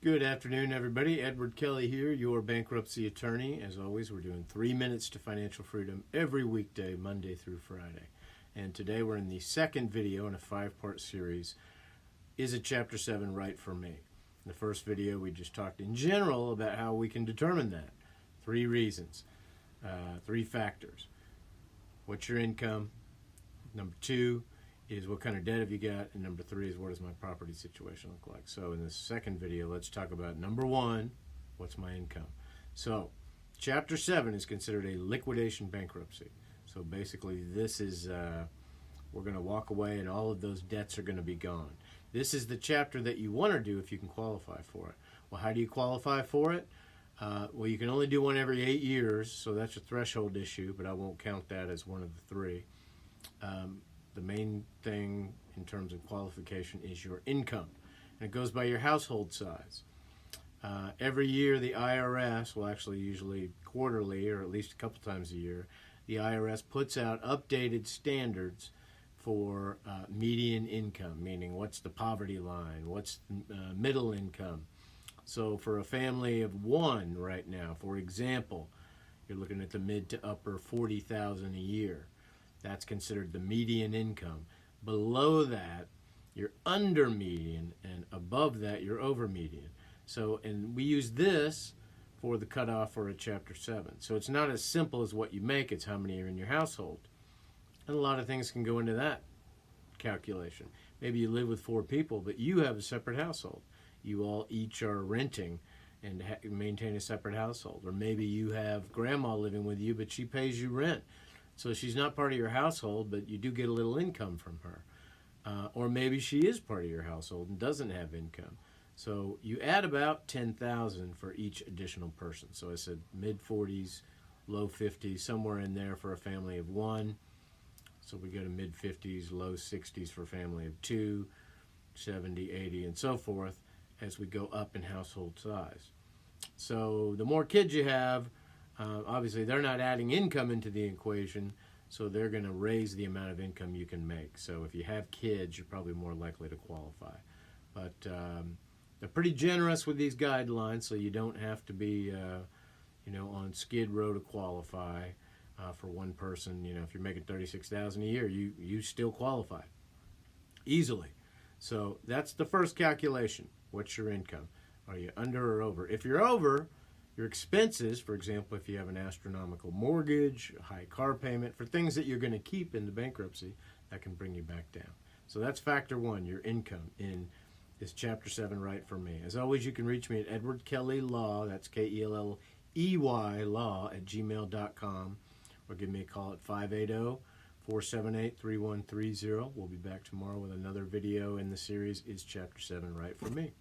Good afternoon, everybody. Edward Kelly here, your bankruptcy attorney. As always, we're doing 3 minutes to financial freedom every weekday, Monday through Friday. And today we're in the second video in a 5-part series, Is a Chapter 7 Right for Me? In the first video, we just talked in general about how we can determine that. 3 reasons, 3 factors. What's your income? Number 2 is what kind of debt have you got, and number 3 is what does my property situation look like. So in this second video, let's talk about number 1, what's my income. So Chapter 7 is considered a liquidation bankruptcy. So basically this is, we're going to walk away and all of those debts are going to be gone. This is the chapter that you want to do if you can qualify for it. Well, how do you qualify for it? Well, you can only do one every 8 years, so that's a threshold issue, but I won't count that as one of the 3. The main thing in terms of qualification is your income, and it goes by your household size. Every year the IRS, well actually usually quarterly or at least a couple times a year, the IRS puts out updated standards for median income, meaning what's the poverty line, what's middle income. So for a family of 1 right now, for example, you're looking at the mid to upper 40,000 a year. That's considered the median income. Below that, you're under median, and above that, you're over median. So, and we use this for the cutoff for a Chapter 7. So it's not as simple as what you make, it's how many are in your household. And a lot of things can go into that calculation. Maybe you live with 4 people, but you have a separate household. You all each are renting and maintain a separate household. Or maybe you have grandma living with you, but she pays you rent. So she's not part of your household, but you do get a little income from her. Or maybe she is part of your household and doesn't have income. So you add about $10,000 for each additional person. So I said mid-40s, low 50s, somewhere in there for a family of 1. So we go to mid-50s, low 60s for a family of 2, 70, 80, and so forth as we go up in household size. So the more kids you have, obviously they're not adding income into the equation, so they're going to raise the amount of income you can make. So if you have kids, you're probably more likely to qualify. But they're pretty generous with these guidelines, so you don't have to be on skid row to qualify for one person. If you're making $36,000 a year, you still qualify easily. So that's the first calculation. What's your income? Are you under or over? If you're over, your expenses, for example, if you have an astronomical mortgage, a high car payment, for things that you're going to keep in the bankruptcy, that can bring you back down. So that's factor 1, your income in this Chapter 7 Right for Me. As always, you can reach me at Edward Kelly Law, that's K-E-L-L-E-Y Law @gmail.com, or give me a call at 580-478-3130. We'll be back tomorrow with another video in the series, Is Chapter 7 Right for Me?